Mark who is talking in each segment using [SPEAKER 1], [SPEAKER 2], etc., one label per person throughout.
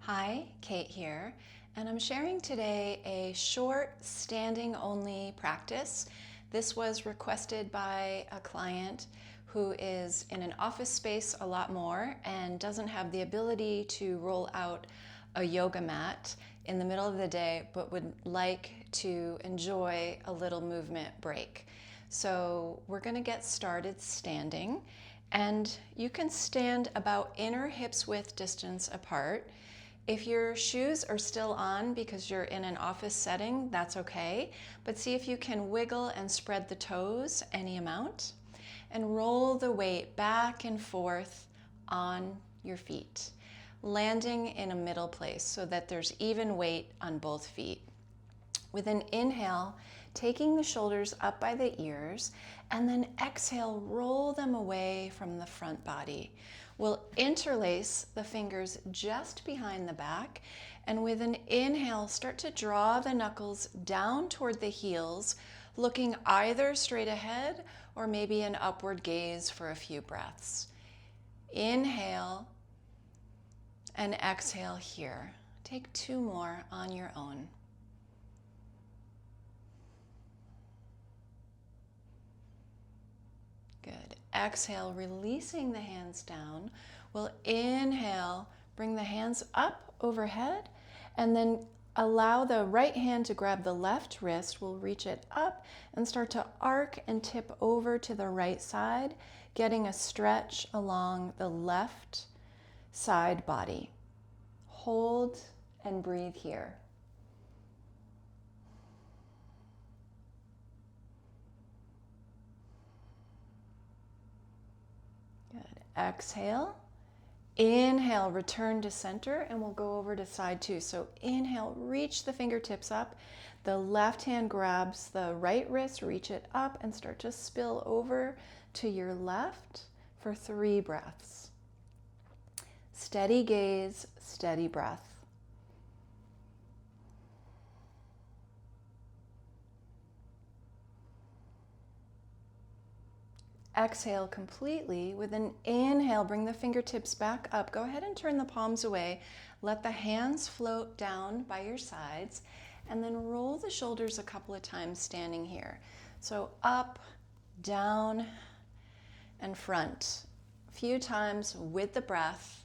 [SPEAKER 1] Hi, Kate here, and I'm sharing today a short standing only practice. This was requested by a client who is in an office space a lot more and doesn't have the ability to roll out a yoga mat in the middle of the day, but would like to enjoy a little movement break. So we're going to get started standing, and you can stand about inner hips width distance apart. If your shoes are still on because you're in an office setting, that's okay, but see if you can wiggle and spread the toes any amount and roll the weight back and forth on your feet, landing in a middle place so that there's even weight on both feet. With an inhale, taking the shoulders up by the ears, and then exhale, roll them away from the front body. We'll interlace the fingers just behind the back, and with an inhale, start to draw the knuckles down toward the heels, looking either straight ahead or maybe an upward gaze for a few breaths. Inhale and exhale here. Take two more on your own. Good. Exhale, releasing the hands down. We'll inhale, bring the hands up overhead, and then allow the right hand to grab the left wrist. We'll reach it up and start to arc and tip over to the right side, getting a stretch along the left side body. Hold and breathe here. Exhale, inhale, return to center, and we'll go over to side two. So inhale, reach the fingertips up. The left hand grabs the right wrist, reach it up, and start to spill over to your left for 3 breaths. Steady gaze, steady breath. Exhale completely. With an inhale, bring the fingertips back up. Go ahead and turn the palms away. Let the hands float down by your sides, and then roll the shoulders a couple of times standing here. So up, down, and front. A few times with the breath.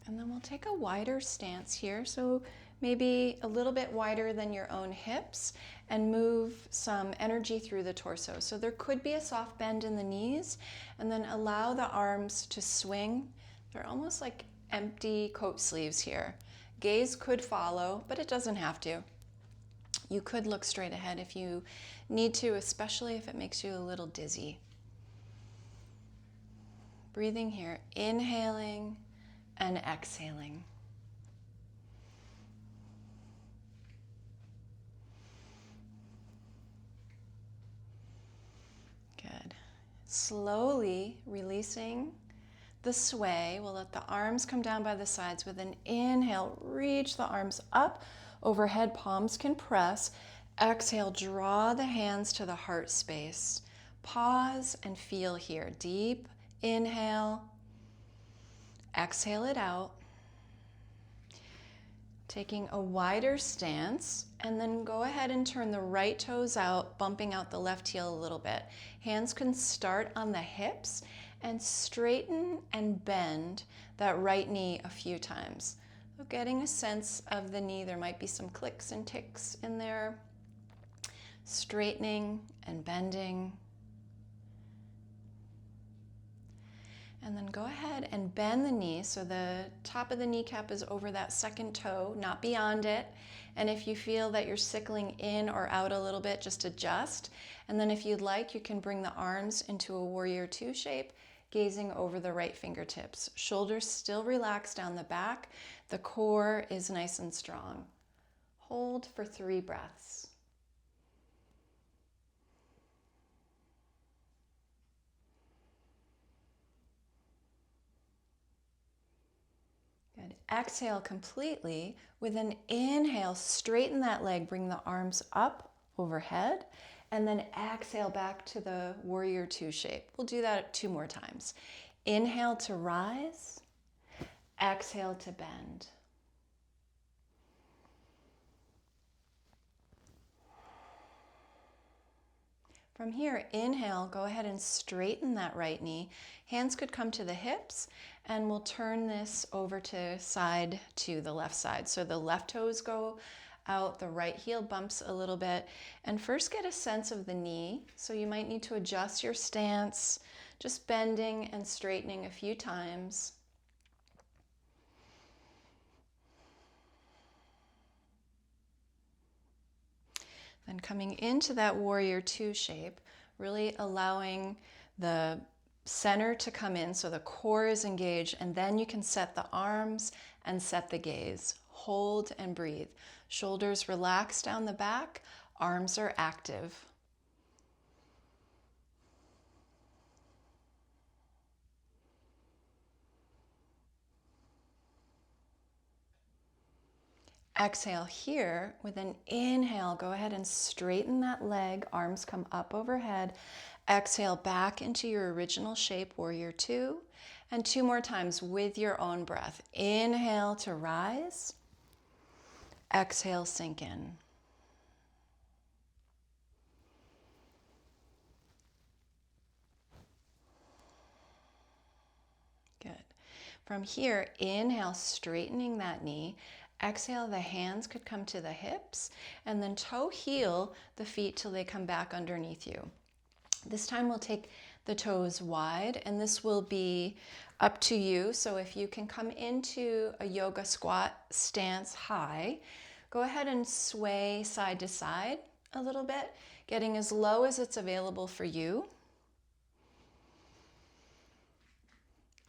[SPEAKER 1] And then we'll take a wider stance here. So maybe a little bit wider than your own hips, and move some energy through the torso. So there could be a soft bend in the knees, and then allow the arms to swing. They're almost like empty coat sleeves here. Gaze could follow, but it doesn't have to. You could look straight ahead if you need to, especially if it makes you a little dizzy. Breathing here, inhaling and exhaling. Good. Slowly releasing the sway. We'll let the arms come down by the sides. With an inhale, reach the arms up overhead, palms can press. Exhale, draw the hands to the heart space. Pause and feel here. Deep inhale. Exhale it out. Taking a wider stance, and then go ahead and turn the right toes out, bumping out the left heel a little bit. Hands can start on the hips, and straighten and bend that right knee a few times. So getting a sense of the knee. There might be some clicks and ticks in there. Straightening and bending. And then go ahead and bend the knee so the top of the kneecap is over that second toe, not beyond it. And if you feel that you're sickling in or out a little bit, just adjust. And then if you'd like, you can bring the arms into a warrior 2 shape, gazing over the right fingertips. Shoulders still relaxed down the back. The core is nice and strong. Hold for 3 breaths. Good. Exhale completely. With an inhale, straighten that leg, bring the arms up overhead, and then exhale back to the warrior 2 shape. We'll do that 2 more times. Inhale to rise. Exhale to bend. From here, inhale, go ahead and straighten that right knee. Hands could come to the hips, and we'll turn this over to the left side. So the left toes go out, the right heel bumps a little bit. And first get a sense of the knee. So you might need to adjust your stance, just bending and straightening a few times. Then coming into that warrior two shape, really allowing the center to come in so the core is engaged, and then you can set the arms and set the gaze. Hold and breathe. Shoulders relax down the back, arms are active. Exhale here. With an inhale, go ahead and straighten that leg. Arms come up overhead. Exhale back into your original shape, warrior two. And two more times with your own breath. Inhale to rise. Exhale, sink in. Good. From here, inhale, straightening that knee. Exhale, the hands could come to the hips, and then toe heel the feet till they come back underneath you. This time we'll take the toes wide, and this will be up to you. So if you can come into a yoga squat stance high, go ahead and sway side to side a little bit, getting as low as it's available for you.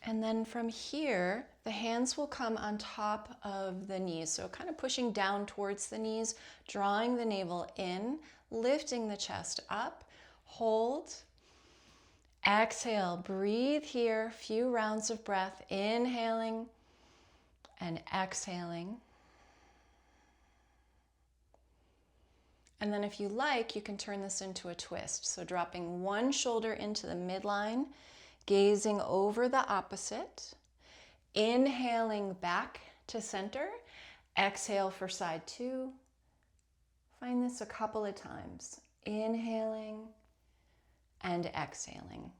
[SPEAKER 1] And then from here, the hands will come on top of the knees. So kind of pushing down towards the knees, drawing the navel in, lifting the chest up, hold, exhale, breathe here, few rounds of breath, inhaling and exhaling. And then if you like, you can turn this into a twist. So dropping one shoulder into the midline, gazing over the opposite, inhaling back to center, exhale for side two. Find this a couple of times, inhaling and exhaling.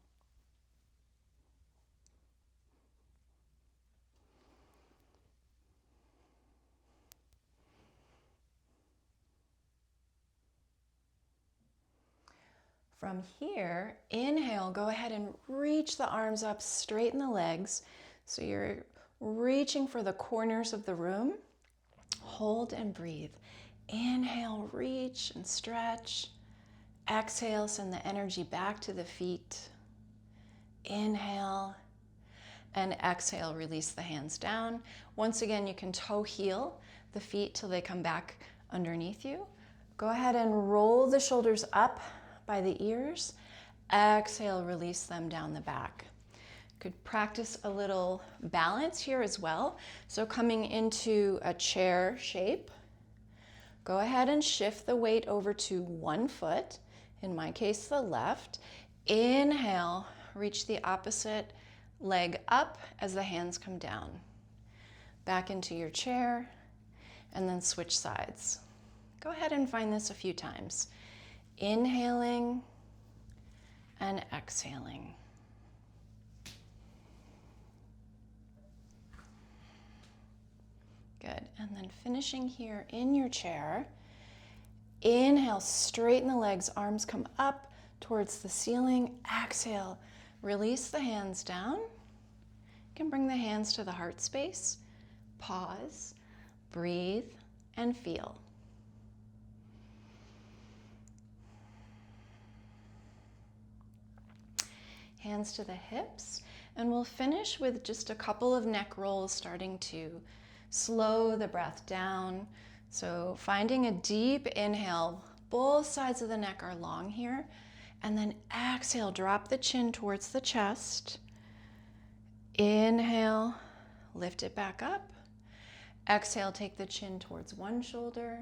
[SPEAKER 1] From here, inhale, go ahead and reach the arms up, straighten the legs. So you're reaching for the corners of the room. Hold and breathe. Inhale, reach and stretch. Exhale, send the energy back to the feet. Inhale and exhale, release the hands down. Once again, you can toe heel the feet till they come back underneath you. Go ahead and roll the shoulders up by the ears. Exhale, release them down the back. Could practice a little balance here as well. So coming into a chair shape, go ahead and shift the weight over to one foot, in my case the left. Inhale, reach the opposite leg up as the hands come down. Back into your chair, and then switch sides. Go ahead and find this a few times. Inhaling and exhaling. Good. And then finishing here in your chair. Inhale, straighten the legs, arms come up towards the ceiling. Exhale, release the hands down. You can bring the hands to the heart space. Pause, breathe, and feel. Hands to the hips, and we'll finish with just a couple of neck rolls, starting to slow the breath down. So finding a deep inhale, both sides of the neck are long here, and then exhale, drop the chin towards the chest. Inhale, lift it back up. Exhale, take the chin towards one shoulder,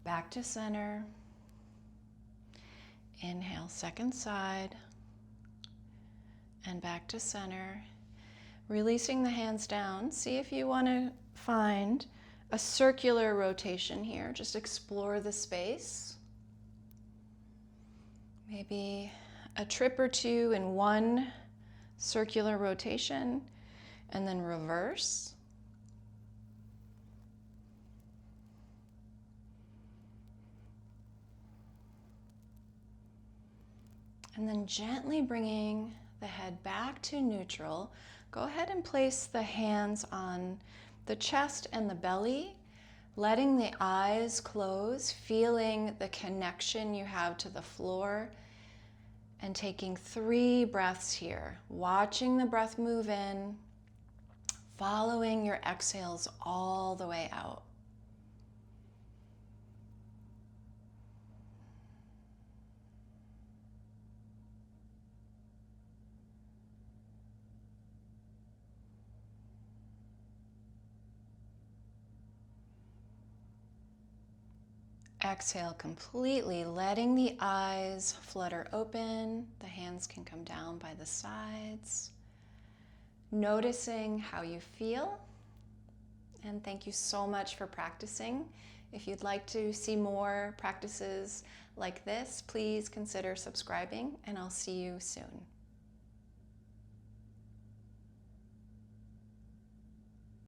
[SPEAKER 1] back to center. Inhale, second side. and back to center. Releasing the hands down. See if you want to find a circular rotation here. Just explore the space. Maybe a trip or two in one circular rotation and then reverse. And then gently bringing the head back to neutral. Go ahead and place the hands on the chest and the belly, letting the eyes close, feeling the connection you have to the floor, and taking 3 breaths here, watching the breath move in, following your exhales all the way out. Exhale completely, letting the eyes flutter open. The hands can come down by the sides. Noticing how you feel. And thank you so much for practicing. If you'd like to see more practices like this, please consider subscribing, and I'll see you soon.